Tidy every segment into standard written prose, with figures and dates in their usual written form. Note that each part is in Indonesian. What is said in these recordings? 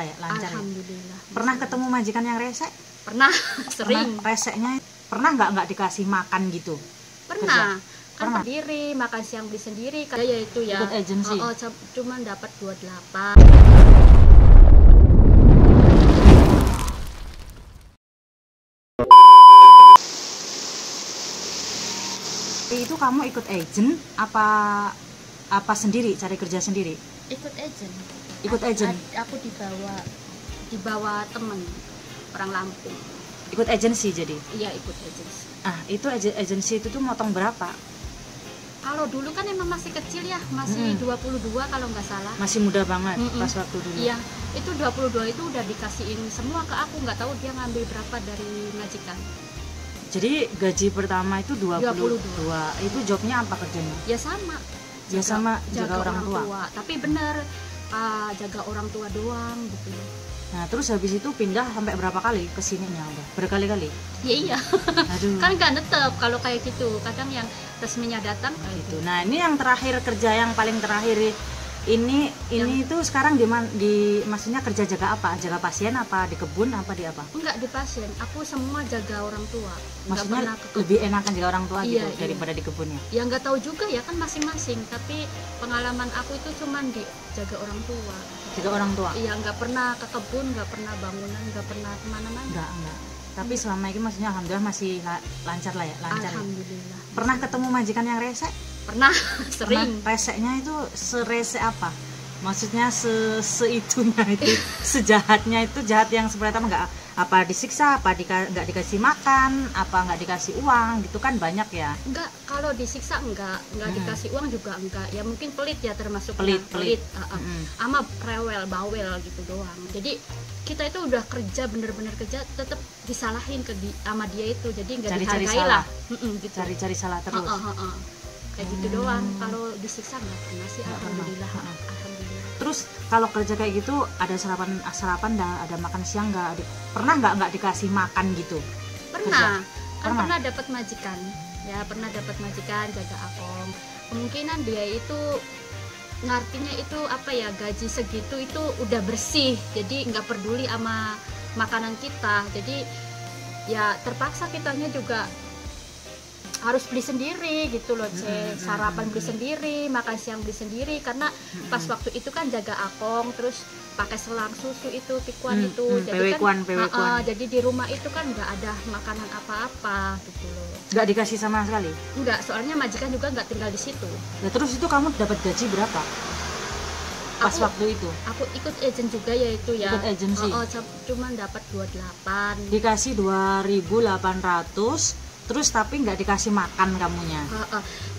lah ya, lancar. Alhamdulillah. Ya? Pernah ketemu majikan yang rese? Pernah, sering. Reseknya pernah nggak dikasih makan gitu? Pernah. Kan Pernah. sendiri, makan siang beli sendiri. Kayak ya itu ya. Ikut agensi. Cuman dapat 28. Itu kamu ikut agent apa sendiri, cari kerja sendiri? Ikut agent. Ikut agent. Aku dibawa temen orang Lampung. Ikut agensi jadi? Iya, ikut agensi. Itu agensi itu tuh motong berapa? Kalau dulu kan emang masih kecil ya, masih 22 kalau nggak salah. Masih muda banget pas waktu dulu. Iya, itu 22 itu udah dikasihin semua ke aku, nggak tahu dia ngambil berapa dari majikan. Jadi gaji pertama itu 22. 22. Itu jobnya apa kerjanya? Ya sama. Ya sama, jaga orang tua. Tapi bener, jaga orang tua doang gitu. Nah terus habis itu pindah sampai berapa kali ke sininya udah? Berkali-kali? Ya iya. Aduh. Kan nggak netep kalau kayak gitu. Kadang yang resminya datang gitu. Nah ini yang terakhir, kerja yang paling terakhir ini itu sekarang maksudnya kerja jaga apa? Jaga pasien apa di kebun apa di apa? Enggak, di pasien. Aku semua jaga orang tua. Maksudnya lebih enakan jaga orang tua gitu daripada di kebunnya? Ya nggak tahu juga ya, kan masing-masing. Tapi pengalaman aku itu cuman di jaga orang tua. Jaga orang tua? Iya, nggak pernah ke kebun, nggak pernah bangunan, nggak pernah kemana-mana. Enggak. Tapi selama ini maksudnya alhamdulillah masih lancar lah ya, lancar. Alhamdulillah. Ya? Pernah ketemu majikan yang rese? Pernah, sering. Reseknya itu serese apa? Maksudnya seitunya itu, sejahatnya itu, jahat yang seperti apa? Apa disiksa, apa nggak dikasih makan, apa nggak dikasih uang gitu kan banyak ya? Enggak, kalau disiksa enggak dikasih uang juga enggak. Ya mungkin pelit ya, termasuk pelit. Ama rewel, bawel gitu doang. Jadi kita itu udah kerja, bener-bener kerja, tetap disalahin sama dia itu, jadi nggak dihargai lah. Gitu. Cari-cari salah terus. Kayak gitu doang. Kalau disiksa nggak pernah sih, alhamdulillah. Terus kalau kerja kayak gitu ada sarapan dan ada makan siang nggak? Pernah nggak dikasih makan gitu? Pernah. Pernah dapat majikan. Ya pernah dapat majikan jaga akong. Kemungkinan dia itu ngartinya itu apa ya, gaji segitu itu udah bersih, jadi nggak peduli sama makanan kita. Jadi ya terpaksa kitanya juga harus beli sendiri gitu loh, sarapan beli sendiri, makan siang beli sendiri, karena pas waktu itu kan jaga akong, terus pakai selang susu itu, pikuan itu, jadi kan jadi di rumah itu kan nggak ada makanan apa-apa gitu loh. Nggak dikasih sama sekali? Nggak, soalnya majikan juga nggak tinggal di situ. Nah terus itu kamu dapat gaji berapa pas waktu itu? Aku ikut agent juga ya itu ya. Ikut agensi? Cuman dapat 28. Dikasih 2.800. Terus tapi nggak dikasih makan kamunya?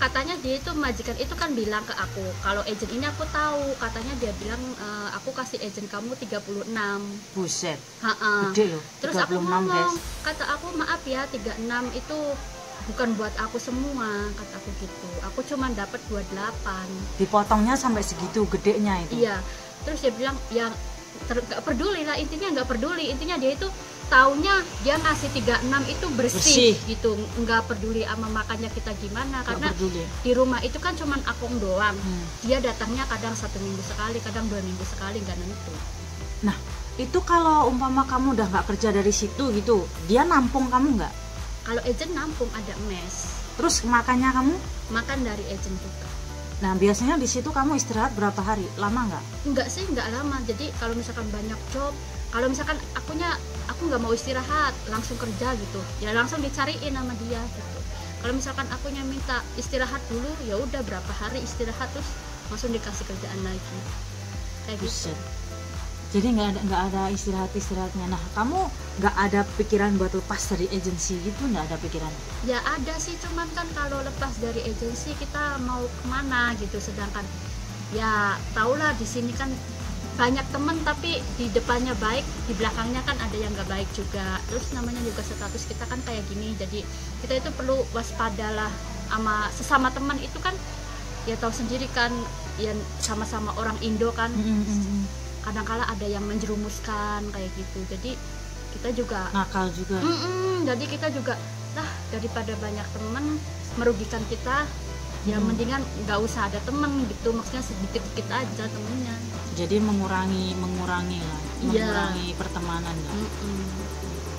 Katanya dia itu, majikan itu kan bilang ke aku, kalau agent ini aku tahu, katanya dia bilang aku kasih agent kamu 36. Buset, gede loh. Terus aku ngomong, kata aku maaf ya, 36 itu bukan buat aku semua, kata aku gitu. Aku cuma dapat 28. Dipotongnya sampai segitu gedenya itu? Iya. Terus dia bilang ya nggak peduli lah, intinya nggak peduli, intinya dia itu taunya dia ngasih 36 itu bersih gitu, nggak peduli sama makannya kita gimana, karena di rumah itu kan cuman akong doang. Dia datangnya kadang 1 minggu sekali, kadang 2 minggu sekali, nggak nentu. Nah itu kalau umpama kamu udah nggak kerja dari situ gitu, dia nampung kamu nggak? Kalau agent nampung, ada mes. Terus makannya kamu? Makan dari agent juga. Nah biasanya di situ kamu istirahat berapa hari? Lama nggak? Enggak sih, nggak lama. Jadi kalau misalkan banyak job, kalau misalkan aku nggak mau istirahat, langsung kerja gitu, ya langsung dicariin sama dia gitu. Kalau misalkan akunya minta istirahat dulu, ya udah berapa hari istirahat, terus langsung dikasih kerjaan lagi kayak gitu. Jadi nggak ada istirahatnya. Nah kamu nggak ada pikiran buat lepas dari agensi gitu? Nggak ada pikiran? Ya ada sih, cuman kan kalau lepas dari agensi kita mau kemana gitu, sedangkan ya tahulah di sini kan banyak temen, tapi di depannya baik, di belakangnya kan ada yang nggak baik juga. Terus namanya juga status kita kan kayak gini, jadi kita itu perlu waspadalah sama sesama teman itu kan. Ya tahu sendiri kan, ya sama-sama orang Indo kan, kadang-kala ada yang menjerumuskan kayak gitu. Jadi kita juga nakal juga. Jadi kita juga daripada banyak teman merugikan kita, ya mendingan nggak usah ada temen gitu, maksudnya sedikit-sedikit aja temennya. Jadi mengurangi lah, Iya. mengurangi pertemanan lah.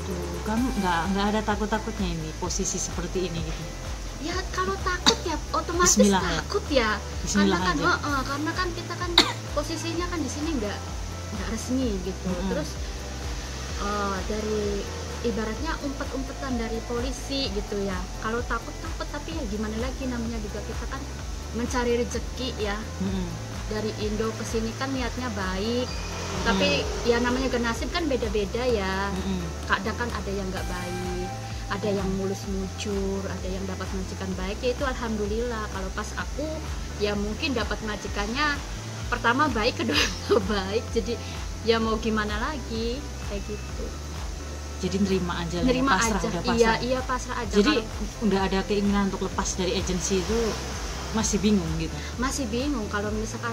Tuh, kamu nggak ada takutnya ini posisi seperti ini gitu? Ya kalau takut ya otomatis Bismillah ya. takut ya, Bismillah karena kan aja. karena kan kita kan posisinya kan di sini nggak resmi gitu. Terus dari ibaratnya umpet-umpetan dari polisi gitu ya. Kalau takut tapi ya gimana lagi, namanya juga kita kan mencari rezeki ya. Dari Indo ke sini kan niatnya baik, tapi ya namanya nasib kan beda-beda ya. Kadang kan ada yang nggak baik, ada yang mulus mujur, ada yang dapat majikan baik, ya itu alhamdulillah. Kalau pas aku ya mungkin dapat majikannya pertama baik, kedua nggak baik, jadi ya mau gimana lagi kayak gitu. Jadi nerima aja lah, Nerima pasrah, aja. udah pasrah. Iya pasrah aja. Jadi Kalau udah ada keinginan untuk lepas dari agensi itu masih bingung gitu? masih bingung kalau misalkan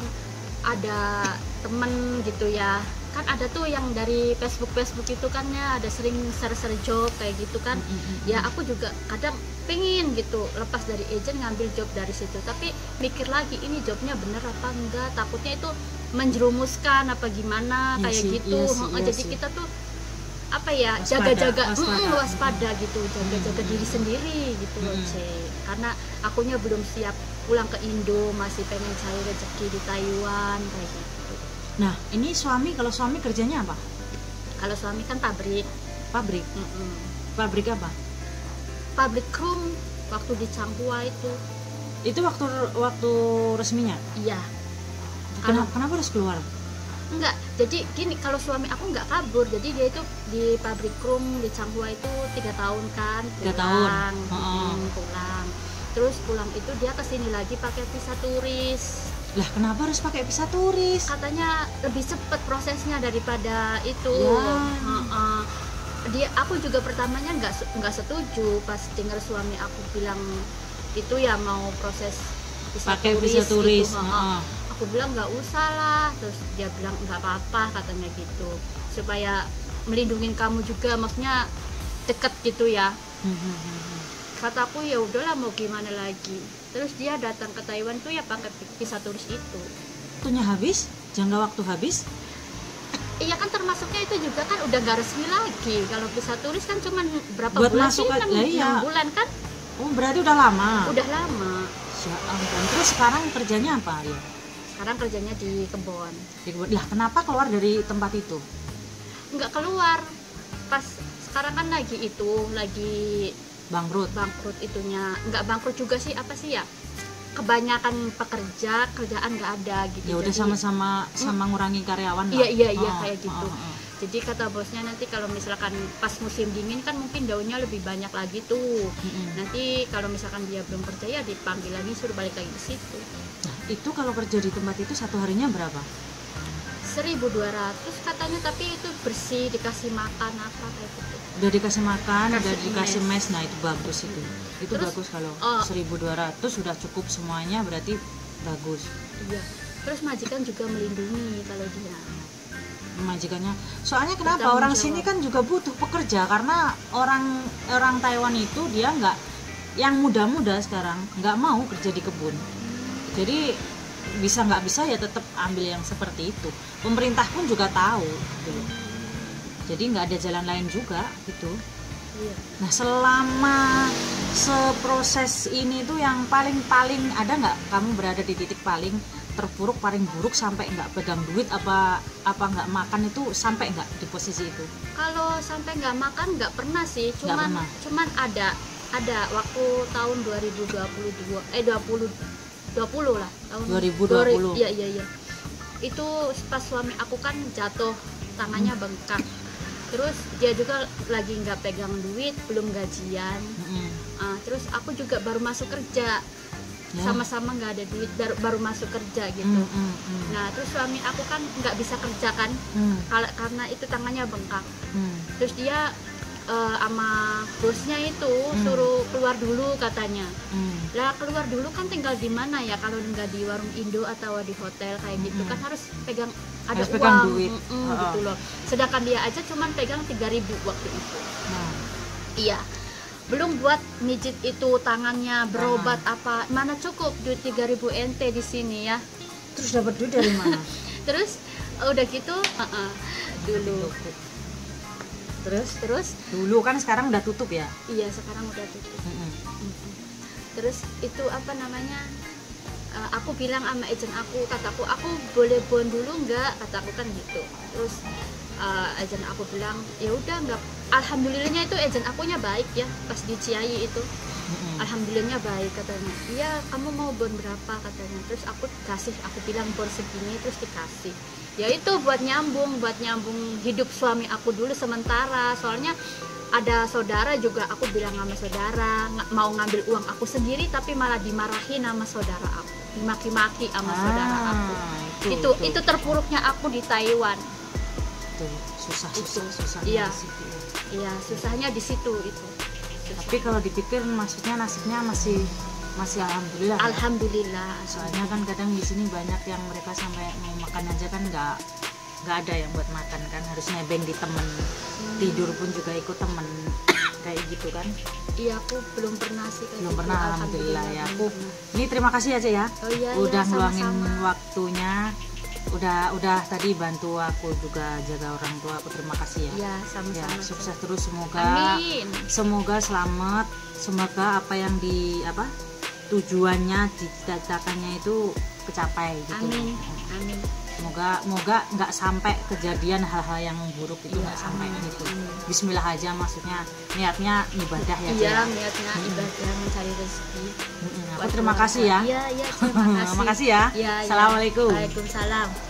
ada temen gitu ya, kan ada tuh yang dari Facebook itu kan ya, ada sering share job kayak gitu kan. Ya aku juga kadang pengen gitu lepas dari agent, ngambil job dari situ, tapi mikir lagi ini jobnya bener apa enggak, takutnya itu menjerumuskan apa gimana, Iya kayak sih, gitu. iya Jadi sih. kita tuh apa ya, Waspada, jaga-jaga waspada. waspada gitu, jaga-jaga diri sendiri gitu loh, karena akunya belum siap pulang ke Indo, masih pengen cari rezeki di Taiwan kayak gitu. Nah, ini kalau suami kerjanya apa? Kalau suami kan pabrik. Pabrik. Pabrik apa? Pabrik krum waktu di Changhua itu. Itu waktu resminya? Iya. Kenapa harus keluar? Enggak, jadi gini, kalau suami aku nggak kabur, jadi dia itu di pabrik krum di Changhua itu 3 tahun kan, 3 tahun. Pulang. Terus pulang itu dia kesini lagi pakai visa turis. Lah, kenapa harus pakai visa turis? Katanya lebih cepat prosesnya daripada itu. Ya. Aku juga pertamanya nggak setuju pas dengar suami aku bilang itu ya mau proses Pakai visa turis. gitu. Aku bilang nggak usah lah, terus dia bilang nggak apa-apa katanya gitu, supaya melindungi kamu juga, maksudnya deket gitu ya. Kataku ya udahlah mau gimana lagi. Terus dia datang ke Taiwan tuh ya pakai visa turis itu. Waktunya habis, jangka waktu habis. Iya kan, termasuknya itu juga kan udah nggak resmi lagi. Kalau visa turis kan cuma berapa Buat bulan masuk sih, kan, 6 iya. bulan kan. Oh, berarti udah lama. Udah lama. Ya ampun. Terus sekarang kerjanya apa dia? Sekarang kerjanya di kebun. Lah, kenapa keluar dari tempat itu? Nggak keluar. Pas sekarang kan lagi Bangkrut. itunya. Nggak bangkrut juga sih, apa sih ya, kebanyakan kerjaan nggak ada gitu. Ya udah Jadi, sama ngurangi karyawan lah. iya kayak gitu. Jadi kata bosnya nanti kalau misalkan pas musim dingin kan mungkin daunnya lebih banyak lagi tuh. Nanti kalau misalkan dia belum kerja ya dipanggil lagi, suruh balik lagi ke situ. Nah, itu kalau kerja di tempat itu satu harinya berapa? 1.200 katanya, tapi itu bersih, dikasih makan apa kayak gitu. Udah dikasih makan, udah Kasih dikasih mes. mes. Nah, itu bagus itu. Itu Terus, bagus kalau 1.200 sudah cukup semuanya, berarti bagus. Iya. Terus majikan juga melindungi kalau dia. Majikannya. Soalnya kenapa Bertanggung orang jawab. sini kan juga butuh pekerja, karena orang Taiwan itu dia nggak, yang muda-muda sekarang nggak mau kerja di kebun. Jadi bisa nggak bisa ya tetap ambil yang seperti itu. Pemerintah pun juga tahu gitu. Jadi nggak ada jalan lain juga gitu. Iya. Nah, selama seproses ini tuh yang paling ada nggak kamu berada di titik paling terpuruk, paling buruk, sampai nggak pegang duit apa nggak makan, itu sampai nggak di posisi itu? Kalau sampai nggak makan nggak pernah sih, Nggak pernah. cuman ada waktu tahun 2020 lah, tahun 2020. Iya. Itu pas suami aku kan jatuh, tangannya bengkak. Terus dia juga lagi nggak pegang duit, belum gajian. Terus aku juga baru masuk kerja, Ya. sama-sama nggak ada duit, baru masuk kerja gitu. Nah terus suami aku kan nggak bisa kerja kan, karena itu tangannya bengkak. Terus dia sama bosnya itu suruh keluar dulu katanya. Lah keluar dulu kan tinggal di mana ya, kalau nggak di warung Indo atau di hotel kayak gitu kan harus pegang Harus uang pegang duit. gitu loh. Sedangkan dia aja cuman pegang 3.000 waktu itu. Nah, Iya. belum buat mijit itu tangannya, berobat apa, mana cukup duit 3.000 NT di sini ya. Terus dapat duit dari mana? Terus udah gitu dulu. Terus dulu kan, sekarang udah tutup ya? Iya, sekarang udah tutup. Terus itu apa namanya, aku bilang sama agent kataku aku boleh bon dulu nggak, kataku kan gitu. Terus agent aku bilang ya udah nggak, alhamdulillahnya itu agent akunya baik ya, pas di Ciayi itu alhamdulillahnya baik, katanya iya kamu mau bon berapa katanya. Terus aku bilang bon segini, terus dikasih. Ya itu buat nyambung hidup suami aku dulu sementara, soalnya ada saudara juga, aku bilang sama saudara mau ngambil uang aku sendiri, tapi malah dimarahin sama saudara aku, dimaki-maki sama saudara aku. Itu terpuruknya aku di Taiwan. Susah. Iya, susahnya di situ itu. Susah. Tapi kalau dipikir maksudnya nasibnya masih alhamdulillah. Alhamdulillah. Ya? Soalnya kan kadang di sini banyak yang mereka sampai mau makan aja kan nggak ada yang buat makan kan, harus nebeng di temen, tidur pun juga ikut temen kayak gitu kan. Iya, aku belum pernah sih kayak belum gitu. Pernah alhamdulillah ya. Aku ini terima kasih aja ya. Oh, iya, udah iya, ngeluangin sama-sama. waktunya, udah tadi bantu aku juga jaga orang tua aku, terima kasih ya. Iya, sama-sama. Ya, sukses terus, Amin. semoga selamat, semoga apa yang tujuannya dicita-citakannya itu kecapai gitu. Amin. Semoga nggak sampai kejadian hal-hal yang buruk itu, nggak sampai gitu. Bismillah aja, maksudnya niatnya ibadah ya. Iya, niatnya ibadah, mencari rezeki. Aku terima kasih ya. Iya, terima kasih. Makasih ya. Iya. Assalamualaikum. Waalaikumsalam.